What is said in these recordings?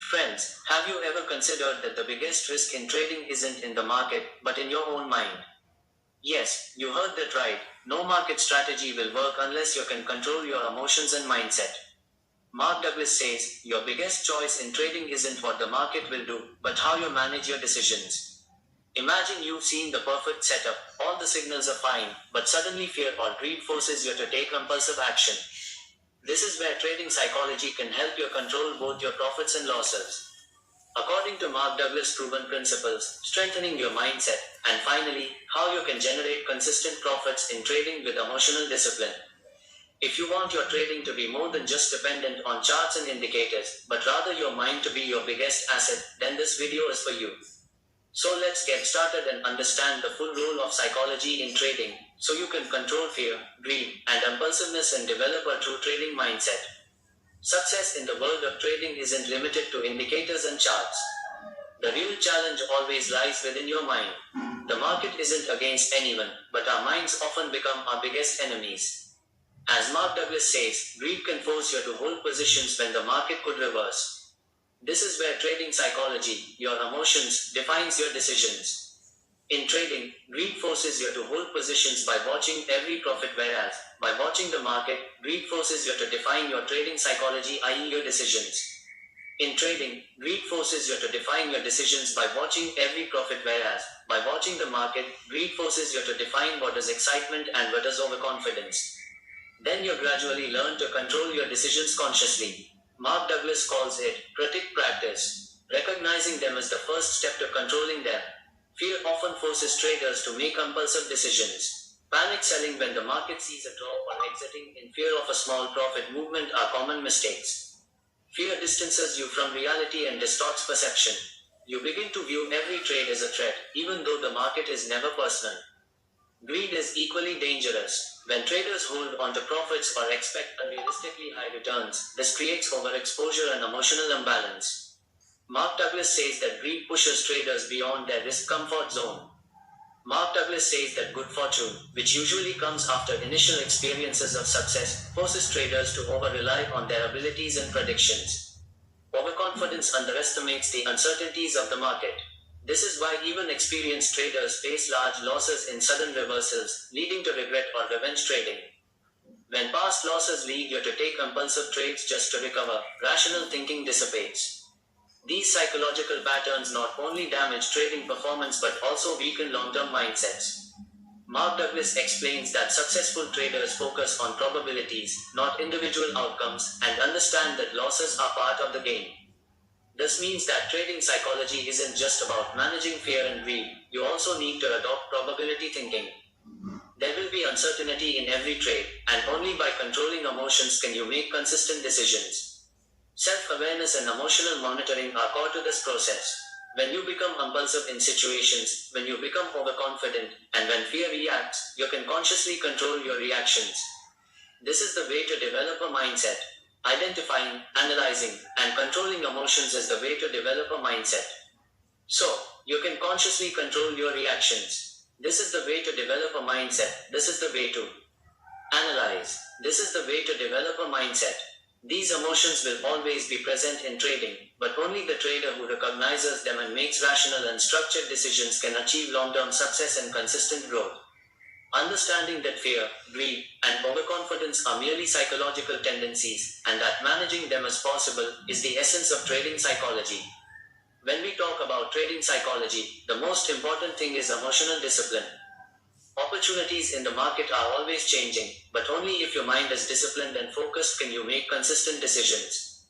Friends, have you ever considered that the biggest risk in trading isn't in the market, but in your own mind? Yes, you heard that right. No market strategy will work unless you can control your emotions and mindset. Mark Douglas says, your biggest choice in trading isn't what the market will do, but how you manage your decisions. Imagine you've seen the perfect setup, all the signals are fine, but suddenly fear or greed forces you to take impulsive action. This is where trading psychology can help you control both your profits and losses. According to Mark Douglas' proven principles, strengthening your mindset, and finally, how you can generate consistent profits in trading with emotional discipline. If you want your trading to be more than just dependent on charts and indicators, but rather your mind to be your biggest asset, then this video is for you. So let's get started and understand the full role of psychology in trading, so you can control fear, greed, and impulsiveness and develop a true trading mindset. Success in the world of trading isn't limited to indicators and charts. The real challenge always lies within your mind. The market isn't against anyone, but our minds often become our biggest enemies. As Mark Douglas says, greed can force you to hold positions when the market could reverse. This is where trading psychology, your emotions, defines your decisions. In trading, greed forces you to hold positions by watching every profit, whereas, by watching the market, greed forces you to define your trading psychology, i.e., your decisions. In trading, greed forces you to define your decisions by watching every profit, whereas, by watching the market, greed forces you to define what is excitement and what is overconfidence. Then you gradually learn to control your decisions consciously. Mark Douglas calls it critic practice. Recognizing them is the first step to controlling them. Fear often forces traders to make impulsive decisions. Panic selling when the market sees a drop or exiting in fear of a small profit movement are common mistakes. Fear distances you from reality and distorts perception. You begin to view every trade as a threat, even though the market is never personal. Greed is equally dangerous. When traders hold on to profits or expect unrealistically high returns, this creates overexposure and emotional imbalance. Mark Douglas says that greed pushes traders beyond their risk comfort zone. Mark Douglas says that good fortune, which usually comes after initial experiences of success, forces traders to over-rely on their abilities and predictions. Overconfidence underestimates the uncertainties of the market. This is why even experienced traders face large losses in sudden reversals, leading to regret or revenge trading. When past losses lead you to take impulsive trades just to recover, rational thinking dissipates. These psychological patterns not only damage trading performance but also weaken long-term mindsets. Mark Douglas explains that successful traders focus on probabilities, not individual outcomes, and understand that losses are part of the game. This means that trading psychology isn't just about managing fear and greed, you also need to adopt probability thinking. There will be uncertainty in every trade, and only by controlling emotions can you make consistent decisions. Self-awareness and emotional monitoring are core to this process. When you become impulsive in situations, when you become overconfident, and when fear reacts, you can consciously control your reactions. This is the way to develop a mindset. Identifying, analyzing, and controlling emotions is the way to develop a mindset. So, you can consciously control your reactions. This is the way to develop a mindset. This is the way to analyze. This is the way to develop a mindset. These emotions will always be present in trading, but only the trader who recognizes them and makes rational and structured decisions can achieve long-term success and consistent growth. Understanding that fear, greed, and overconfidence are merely psychological tendencies, and that managing them is possible, is the essence of trading psychology. When we talk about trading psychology, the most important thing is emotional discipline. Opportunities in the market are always changing, but only if your mind is disciplined and focused can you make consistent decisions.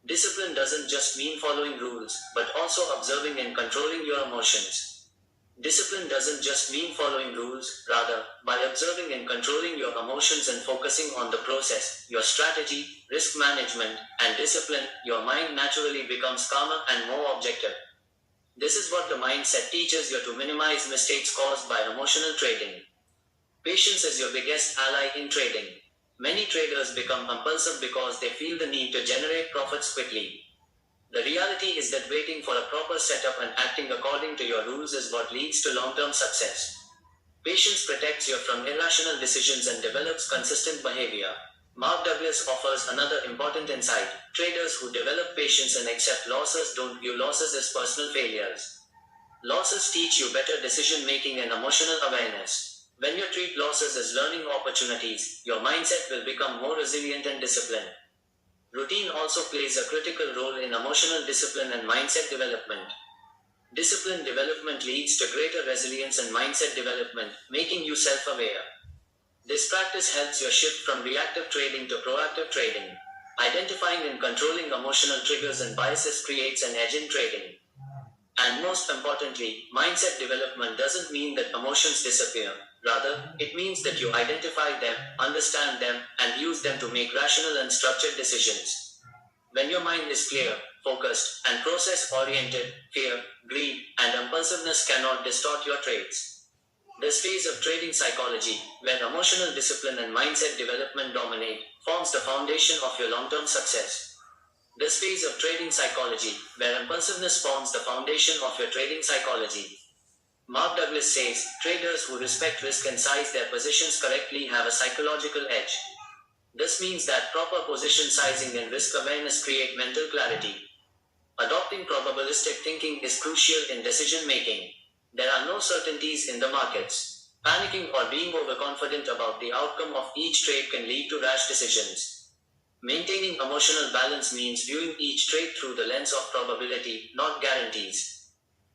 Discipline doesn't just mean following rules, but also observing and controlling your emotions. Discipline doesn't just mean following rules, rather, by observing and controlling your emotions and focusing on the process, your strategy, risk management, and discipline, your mind naturally becomes calmer and more objective. This is what the mindset teaches you to minimize mistakes caused by emotional trading. Patience is your biggest ally in trading. Many traders become impulsive because they feel the need to generate profits quickly. The reality is that waiting for a proper setup and acting according to your rules is what leads to long-term success. Patience protects you from irrational decisions and develops consistent behavior. Mark Douglas offers another important insight. Traders who develop patience and accept losses don't view losses as personal failures. Losses teach you better decision making and emotional awareness. When you treat losses as learning opportunities, your mindset will become more resilient and disciplined. Routine also plays a critical role in emotional discipline and mindset development. Discipline development leads to greater resilience and mindset development, making you self aware. This practice helps you shift from reactive trading to proactive trading. Identifying and controlling emotional triggers and biases creates an edge in trading. And most importantly, mindset development doesn't mean that emotions disappear. Rather, it means that you identify them, understand them, and use them to make rational and structured decisions. When your mind is clear, focused, and process oriented, fear, greed, and impulsiveness cannot distort your trades. This phase of trading psychology, where emotional discipline and mindset development dominate, forms the foundation of your long term success. This phase of trading psychology, where impulsiveness forms the foundation of your trading psychology. Mark Douglas says, traders who respect risk and size their positions correctly have a psychological edge. This means that proper position sizing and risk awareness create mental clarity. Adopting probabilistic thinking is crucial in decision making. There are no certainties in the markets. Panicking or being overconfident about the outcome of each trade can lead to rash decisions. Maintaining emotional balance means viewing each trade through the lens of probability, not guarantees.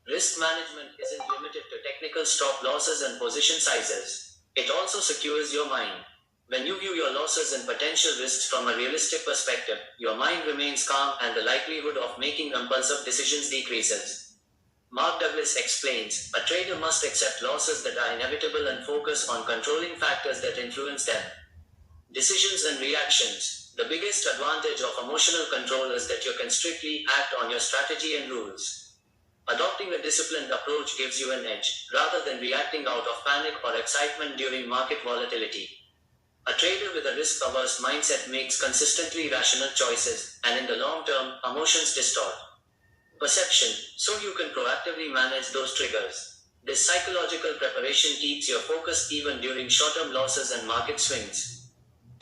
Risk management isn't limited to technical stop losses and position sizes. It also secures your mind. When you view your losses and potential risks from a realistic perspective, your mind remains calm and the likelihood of making impulsive decisions decreases. Mark Douglas explains, a trader must accept losses that are inevitable and focus on controlling factors that influence them. Decisions and reactions. The biggest advantage of emotional control is that you can strictly act on your strategy and rules. Adopting a disciplined approach gives you an edge, rather than reacting out of panic or excitement during market volatility. A trader with a risk-averse mindset makes consistently rational choices, and in the long term, emotions distort perception, so you can proactively manage those triggers. This psychological preparation keeps your focus even during short-term losses and market swings.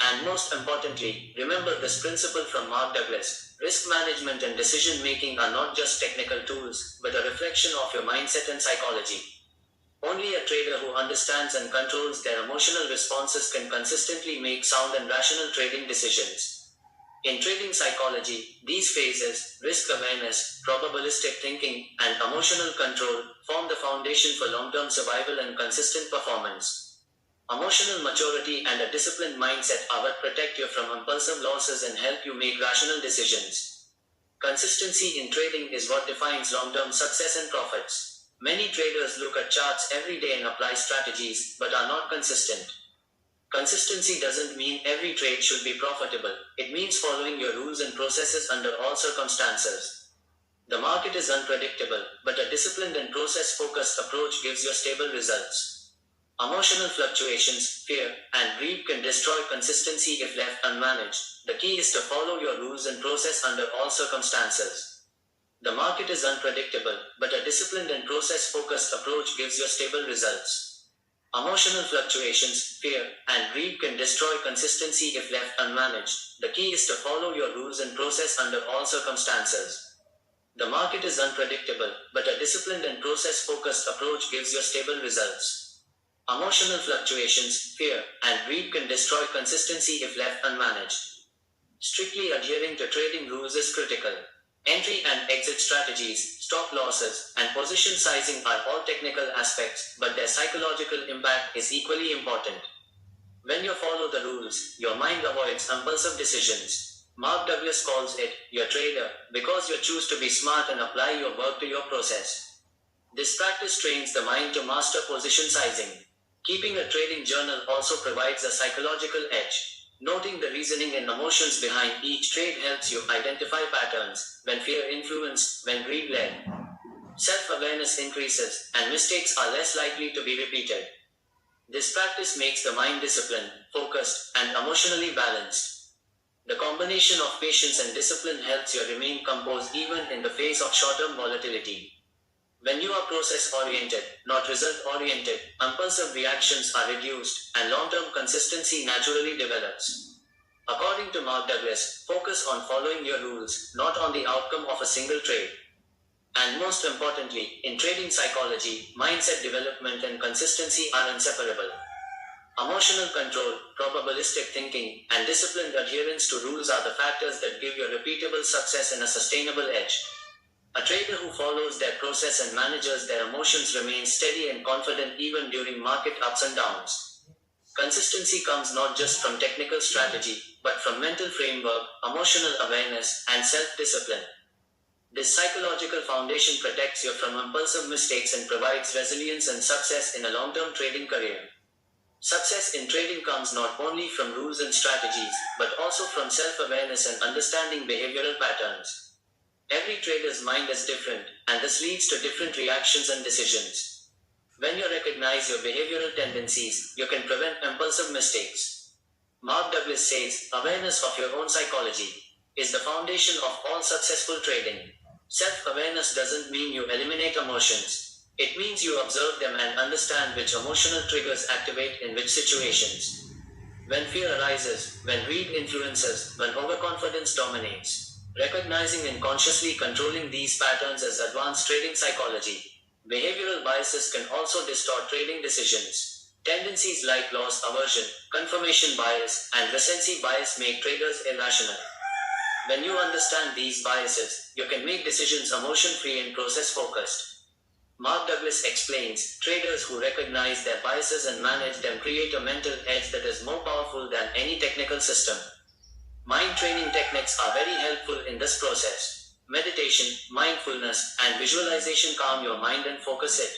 And most importantly, remember this principle from Mark Douglas. Risk management and decision making are not just technical tools, but a reflection of your mindset and psychology. Only a trader who understands and controls their emotional responses can consistently make sound and rational trading decisions. In trading psychology, these phases, risk awareness, probabilistic thinking, and emotional control, form the foundation for long term survival and consistent performance. Emotional maturity and a disciplined mindset are what protect you from impulsive losses and help you make rational decisions. Consistency in trading is what defines long term success and profits. Many traders look at charts every day and apply strategies, but are not consistent. Consistency doesn't mean every trade should be profitable, it means following your rules and processes under all circumstances. The market is unpredictable, but a disciplined and process focused approach gives you stable results. Emotional fluctuations, fear, and greed can destroy consistency if left unmanaged. The key is to follow your rules and process under all circumstances. The market is unpredictable, but a disciplined and process focused approach gives you stable results. Emotional fluctuations, fear, and greed can destroy consistency if left unmanaged. The key is to follow your rules and process under all circumstances. The market is unpredictable, but a disciplined and process focused approach gives you stable results. Emotional fluctuations, fear, and greed can destroy consistency if left unmanaged. Strictly adhering to trading rules is critical. Entry and exit strategies, stop losses, and position sizing are all technical aspects, but their psychological impact is equally important. When you follow the rules, your mind avoids impulsive decisions. Mark Douglas calls it your trader because you choose to be smart and apply your work to your process. This practice trains the mind to master position sizing. Keeping a trading journal also provides a psychological edge. Noting the reasoning and emotions behind each trade helps you identify patterns, when fear influenced, when greed led. Self-awareness increases, and mistakes are less likely to be repeated. This practice makes the mind disciplined, focused, and emotionally balanced. The combination of patience and discipline helps you remain composed even in the face of short-term volatility. When you are process-oriented, not result-oriented, impulsive reactions are reduced, and long-term consistency naturally develops. According to Mark Douglas, focus on following your rules, not on the outcome of a single trade. And most importantly, in trading psychology, mindset development and consistency are inseparable. Emotional control, probabilistic thinking, and disciplined adherence to rules are the factors that give you repeatable success and a sustainable edge. A trader who follows their process and manages their emotions remains steady and confident even during market ups and downs. Consistency comes not just from technical strategy, but from mental framework, emotional awareness, and self-discipline. This psychological foundation protects you from impulsive mistakes and provides resilience and success in a long-term trading career. Success in trading comes not only from rules and strategies, but also from self-awareness and understanding behavioral patterns. Every trader's mind is different, and this leads to different reactions and decisions. When you recognize your behavioral tendencies, you can prevent impulsive mistakes. Mark Douglas says, awareness of your own psychology is the foundation of all successful trading. Self-awareness doesn't mean you eliminate emotions. It means you observe them and understand which emotional triggers activate in which situations. When fear arises, when greed influences, when overconfidence dominates. Recognizing and consciously controlling these patterns is advanced trading psychology. Behavioral biases can also distort trading decisions. Tendencies like loss aversion, confirmation bias, and recency bias make traders irrational. When you understand these biases, you can make decisions emotion-free and process-focused. Mark Douglas explains, traders who recognize their biases and manage them create a mental edge that is more powerful than any technical system. Mind training techniques are very helpful in this process. Meditation, mindfulness, and visualization calm your mind and focus it.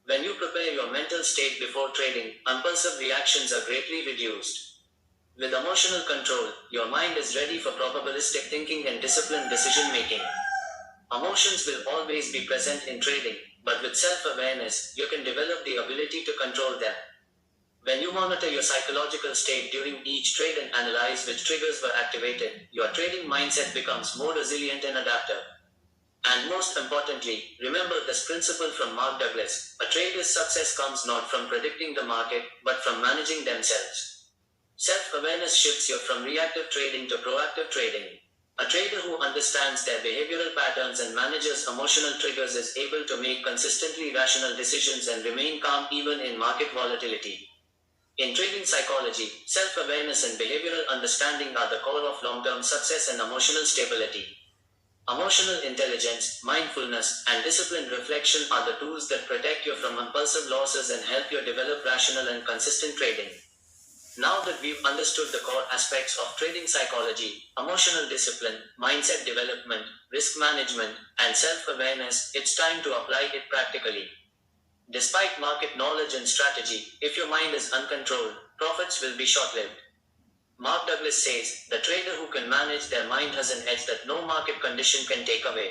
When you prepare your mental state before trading, impulsive reactions are greatly reduced. With emotional control, your mind is ready for probabilistic thinking and disciplined decision making. Emotions will always be present in trading, but with self-awareness, you can develop the ability to control them. When you monitor your psychological state during each trade and analyze which triggers were activated, your trading mindset becomes more resilient and adaptive. And most importantly, remember this principle from Mark Douglas: a trader's success comes not from predicting the market, but from managing themselves. Self-awareness shifts you from reactive trading to proactive trading. A trader who understands their behavioral patterns and manages emotional triggers is able to make consistently rational decisions and remain calm even in market volatility. In trading psychology, self-awareness and behavioral understanding are the core of long-term success and emotional stability. Emotional intelligence, mindfulness, and disciplined reflection are the tools that protect you from impulsive losses and help you develop rational and consistent trading. Now that we've understood the core aspects of trading psychology, emotional discipline, mindset development, risk management, and self-awareness, it's time to apply it practically. Despite market knowledge and strategy, if your mind is uncontrolled, profits will be short-lived. Mark Douglas says, the trader who can manage their mind has an edge that no market condition can take away.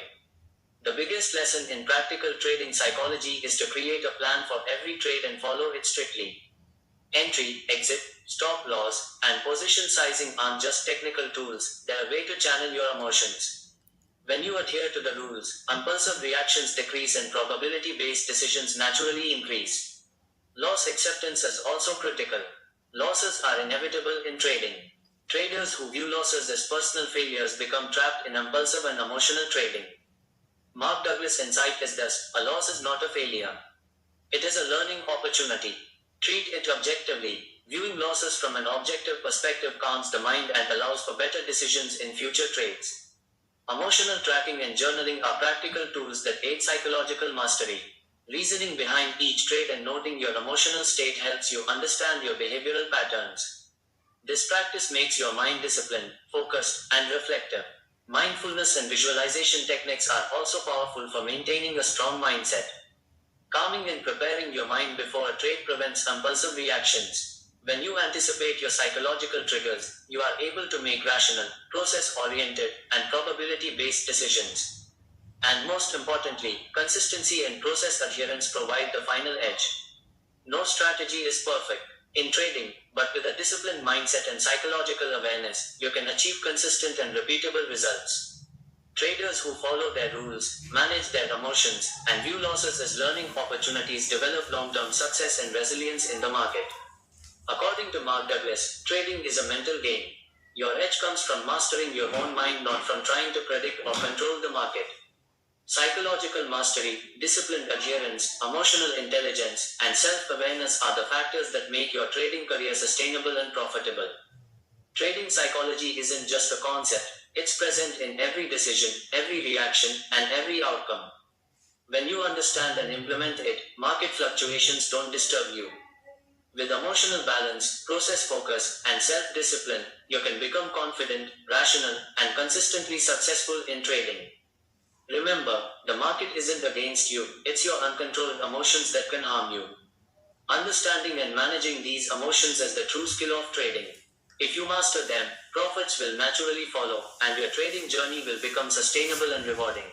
The biggest lesson in practical trading psychology is to create a plan for every trade and follow it strictly. Entry, exit, stop loss, and position sizing aren't just technical tools, they're a way to channel your emotions. When you adhere to the rules, impulsive reactions decrease and probability-based decisions naturally increase. Loss acceptance is also critical. Losses are inevitable in trading. Traders who view losses as personal failures become trapped in impulsive and emotional trading. Mark Douglas' insight is thus, a loss is not a failure. It is a learning opportunity. Treat it objectively. Viewing losses from an objective perspective calms the mind and allows for better decisions in future trades. Emotional tracking and journaling are practical tools that aid psychological mastery. Reasoning behind each trade and noting your emotional state helps you understand your behavioral patterns. This practice makes your mind disciplined, focused, and reflective. Mindfulness and visualization techniques are also powerful for maintaining a strong mindset. Calming and preparing your mind before a trade prevents impulsive reactions. When you anticipate your psychological triggers, you are able to make rational, process-oriented, and probability-based decisions. And most importantly, consistency and process adherence provide the final edge. No strategy is perfect in trading, but with a disciplined mindset and psychological awareness, you can achieve consistent and repeatable results. Traders who follow their rules, manage their emotions, and view losses as learning opportunities develop long-term success and resilience in the market. According to Mark Douglas, trading is a mental game. Your edge comes from mastering your own mind, not from trying to predict or control the market. Psychological mastery, disciplined adherence, emotional intelligence, and self awareness are the factors that make your trading career sustainable and profitable. Trading psychology isn't just a concept, it's present in every decision, every reaction, and every outcome. When you understand and implement it, market fluctuations don't disturb you. With emotional balance, process focus, and self discipline, you can become confident, rational, and consistently successful in trading. Remember, the market isn't against you, it's your uncontrolled emotions that can harm you. Understanding and managing these emotions is the true skill of trading. If you master them, profits will naturally follow, and your trading journey will become sustainable and rewarding.